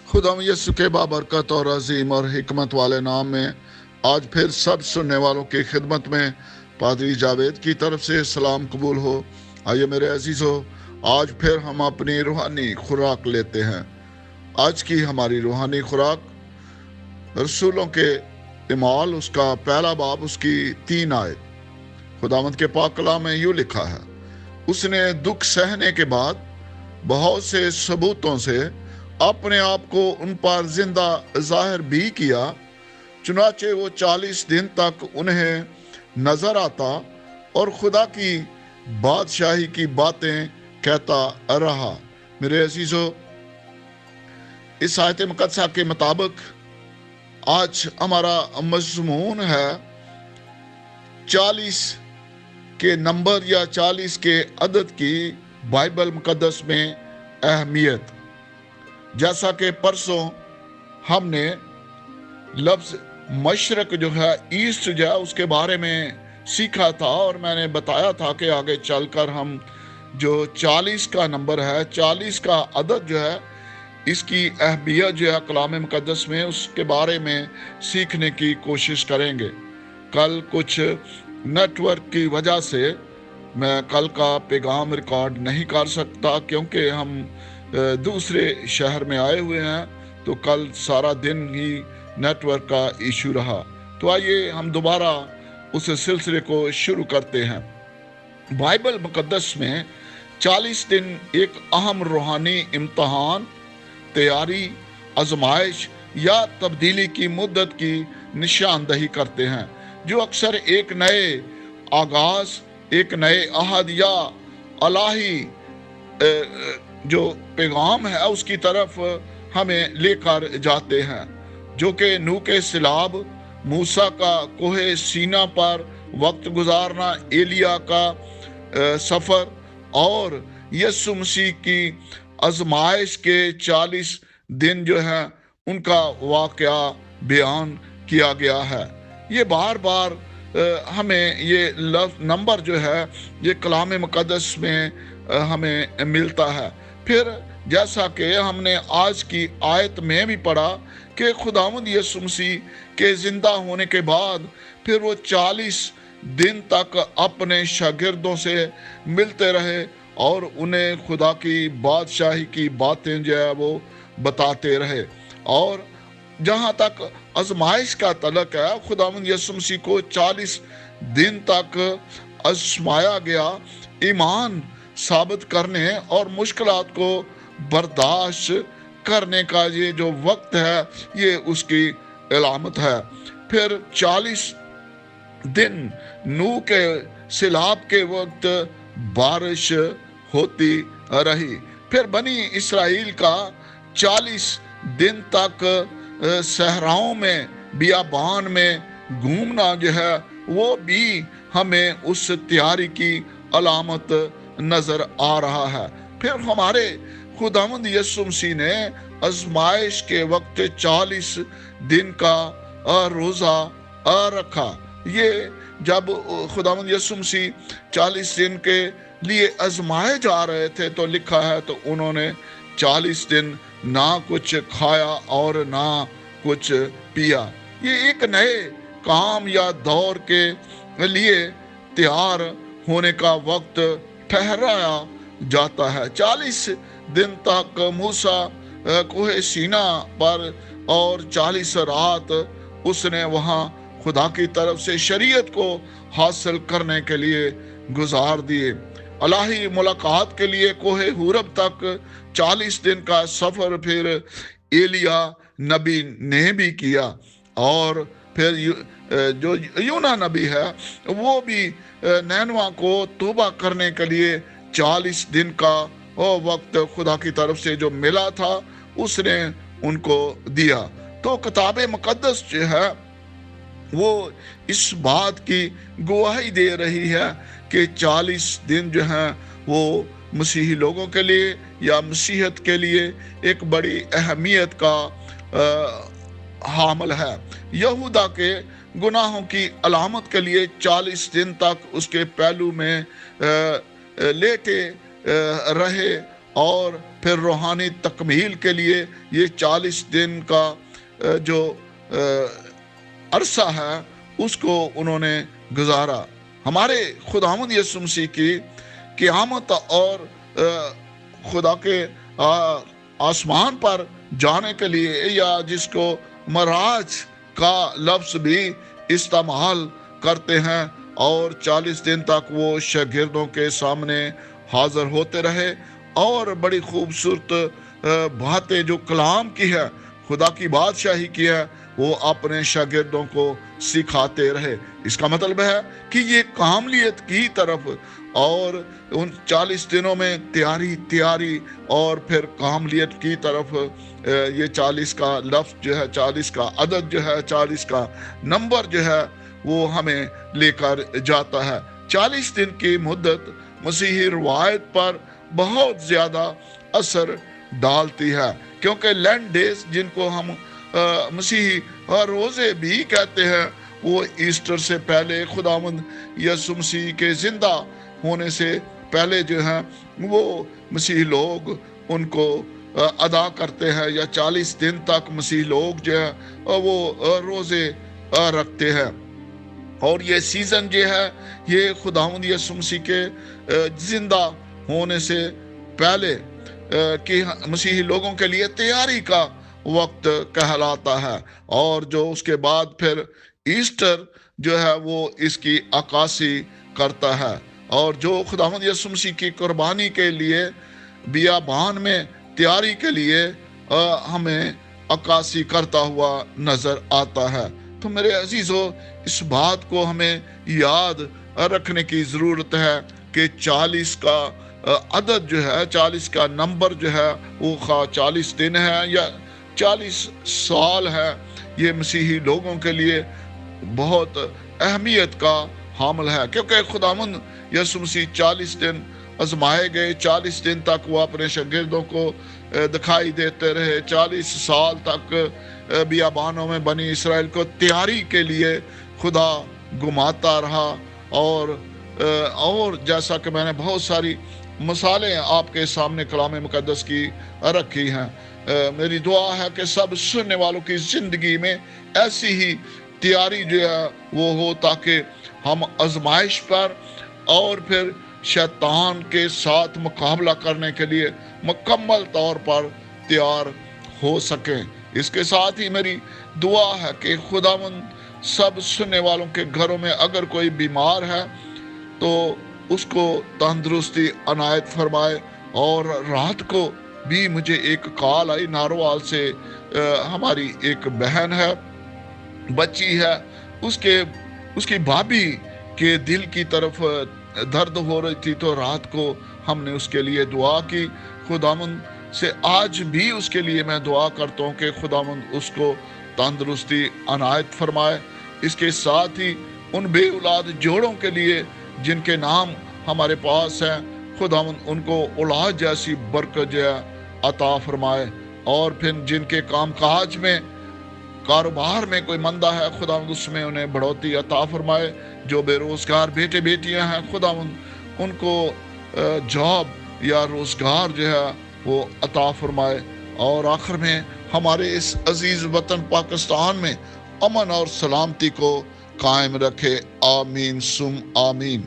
खुदा यसु के बाबरकत और अजीम और हिकमत वाले नाम में आज फिर सब सुनने वालों की खिदमत में पादरी जावेद की तरफ से सलाम कबूल हो। आइए मेरे अजीजों, आज फिर हम अपनी रूहानी खुराक लेते हैं। आज की हमारी रूहानी खुराक रसूलों के इमाल, उसका पहला बाब, उसकी 3 आयत। खुदावंद के पाक कलाम में यूं लिखा है, उसने दुख सहने के बाद बहुत से सबूतों से अपने आप को उन पर जिंदा जाहिर भी किया। चुनाचे वो 40 दिन तक उन्हें नजर आता और खुदा की बादशाही की बातें कहता रहा। मेरे अजीजों, इस आयत मुकद्दसा के मुताबिक आज हमारा मज़मून है 40 के नंबर या 40 के अदद की बाइबल मुकद्दस में अहमियत। जैसा कि परसों हमने लफ्ज़ मशरक जो है, ईस्ट जो है, उसके बारे में सीखा था और मैंने बताया था कि आगे चलकर हम जो 40 का नंबर है, 40 का अदद जो है, इसकी अहमियत जो है कलाम मुकद्दस में, उसके बारे में सीखने की कोशिश करेंगे। कल कुछ नेटवर्क की वजह से मैं कल का पैगाम रिकॉर्ड नहीं कर सकता, क्योंकि हम दूसरे शहर में आए हुए हैं, तो कल सारा दिन ही नेटवर्क का इशू रहा। तो आइए हम दोबारा उस सिलसिले को शुरू करते हैं। बाइबल मुकद्दस में 40 दिन एक अहम रूहानी इम्तहान, तैयारी, आजमाइश या तब्दीली की मुद्दत की निशानदही करते हैं, जो अक्सर एक नए आगाज, एक नए अहद या इलाही जो पैगाम है उसकी तरफ हमें लेकर जाते हैं, जो कि नूह के सिलाब, मूसा का कोहे सीना पर वक्त गुजारना, एलिया का सफ़र और यीशु मसीह की आजमाइश के 40 दिन जो है उनका वाक़या बयान किया गया है। ये बार बार हमें ये नंबर जो है ये कलाम मुकद्दस में हमें मिलता है। फिर जैसा कि हमने आज की आयत में भी पढ़ा कि खुदावंद यीशु मसीह के जिंदा होने के बाद फिर वो 40 दिन तक अपने शागिर्दों से मिलते रहे और उन्हें खुदा की बादशाही की बातें जो है वो बताते रहे। और जहाँ तक आजमाइश का तलक है, खुदावंद यीशु मसीह को 40 दिन तक आजमाया गया, ईमान साबित करने और मुश्किलात को बर्दाश्त करने का ये जो वक्त है, ये उसकी अलामत है। फिर 40 दिन नूह के सिलाब के वक्त बारिश होती रही। फिर बनी इसराइल का 40 दिन तक सहराओं में, बियाबान में घूमना जो है वो भी हमें उस तैयारी की अलामत नजर आ रहा है। फिर हमारे खुदावंद यीशु मसीह ने आजमाइश के वक्त 40 दिन का रोजा रखा। ये जब खुदावंद यीशु मसीह 40 दिन के लिए आजमाए जा रहे थे, तो लिखा है तो उन्होंने 40 दिन ना कुछ खाया और ना कुछ पिया। ये एक नए काम या दौर के लिए तैयार होने का वक्त ठहराया जाता है। 40 दिन तक मूसा कोहे सीना पर और 40 रात उसने वहां खुदा की तरफ से शरीयत को हासिल करने के लिए गुजार दिए। इलाही मुलाकात के लिए कोहे हुरब तक 40 दिन का सफर फिर एलिया नबी ने भी किया, और फिर जो यूना नबी है वो भी नैनवा को तौबा करने के लिए 40 दिन का वो वक्त खुदा की तरफ से जो मिला था उसने उनको दिया। तो किताब मुकद्दस जो है वो इस बात की गवाही दे रही है कि 40 दिन जो हैं वो मसीही लोगों के लिए या मसीहत के लिए एक बड़ी अहमियत का हामिल है। यहूदा के गुनाहों की अलामत के लिए 40 दिन तक उसके पहलू में लेटे रहे اور پھر روحانی تکمیل کے لیے یہ 40 دن کا جو عرصہ ہے اس کو انہوں نے گزارا۔ ہمارے خداوند یسوع مسیح کی قیامت اور خدا کے آسمان پر جانے کے لیے، یا جس کو معراج کا لفظ بھی استعمال کرتے ہیں، اور 40 دن تک وہ شاگردوں کے سامنے حاضر ہوتے رہے اور بڑی خوبصورت باتیں جو کلام کی ہے، خدا کی بادشاہی کی ہے، وہ اپنے شاگردوں کو سکھاتے رہے۔ اس کا مطلب ہے کہ یہ کاملیت کی طرف، اور ان 40 دنوں میں تیاری اور پھر کاملیت کی طرف یہ 40 کا لفظ جو ہے، 40 کا عدد جو ہے، 40 کا نمبر جو ہے، وہ ہمیں لے کر جاتا ہے۔ 40 دن کی مدت مسیحی روایت پر بہت زیادہ اثر ڈالتی ہے، کیونکہ لینڈ ڈیز جن کو ہم مسیحی روزے بھی کہتے ہیں، وہ ایسٹر سے پہلے، خداوند یسوع مسیح کے زندہ ہونے سے پہلے جو ہے وہ مسیحی لوگ ان کو ادا کرتے ہیں، یا 40 دن تک مسیحی لوگ جو ہے وہ روزے رکھتے ہیں۔ اور یہ سیزن جو ہے یہ خداوند یسوع مسیح کے زندہ ہونے سے پہلے کہ مسیحی لوگوں کے لیے تیاری کا وقت کہلاتا ہے، اور جو اس کے بعد پھر ایسٹر جو ہے وہ اس کی عکاسی کرتا ہے، اور جو خداوند یسوع مسیح کی قربانی کے لیے بیابان میں تیاری کے لیے ہمیں عکاسی کرتا ہوا نظر آتا ہے۔ تو میرے عزیزو، اس بات کو ہمیں یاد رکھنے کی ضرورت ہے کہ 40 کا عدد جو ہے، 40 کا نمبر جو ہے، وہ خواہ 40 دن ہے یا 40 سال ہے، یہ مسیحی لوگوں کے لیے بہت اہمیت کا حامل ہے، کیونکہ خداوند یسوع مسیح 40 دن آزمائے گئے، 40 دن تک وہ اپنے شاگردوں کو دکھائی دیتے رہے، 40 سال تک بیابانوں میں بنی اسرائیل کو تیاری کے لیے خدا گماتا رہا، اور جیسا کہ میں نے بہت ساری مثالیں آپ کے سامنے کلام مقدس کی رکھی ہیں، میری دعا ہے کہ سب سننے والوں کی زندگی میں ایسی ہی تیاری جو ہے وہ ہو، تاکہ ہم آزمائش پر اور پھر شیطان کے ساتھ مقابلہ کرنے کے لیے مکمل طور پر تیار ہو سکیں۔ اس کے ساتھ ہی میری دعا ہے کہ خداوند سب سننے والوں کے گھروں میں اگر کوئی بیمار ہے تو اس کو تندرستی عنایت فرمائے۔ اور رات کو بھی مجھے ایک کال آئی ناروال سے، ہماری ایک بہن ہے، بچی ہے، اس کی بھابھی کے دل کی طرف درد ہو رہی تھی، تو رات کو ہم نے اس کے لیے دعا کی۔ خداوند سے آج بھی اس کے لیے میں دعا کرتا ہوں کہ خداوند اس کو تندرستی عنایت فرمائے۔ اس کے ساتھ ہی ان بے اولاد جوڑوں کے لیے جن کے نام ہمارے پاس ہیں، خداوند ان کو اولاد جیسی برکت جو ہے عطا فرمائے، اور پھر جن کے کام کاج میں، کاروبار میں کوئی مندہ ہے، خداوند اس میں انہیں بڑھوتی عطا فرمائے۔ جو بے روزگار بیٹے بیٹیاں ہیں، خداوند ان کو جاب یا روزگار جو ہے وہ عطا فرمائے، اور آخر میں ہمارے اس عزیز وطن پاکستان میں امن اور سلامتی کو قائم رکھے۔ آمین سم آمین۔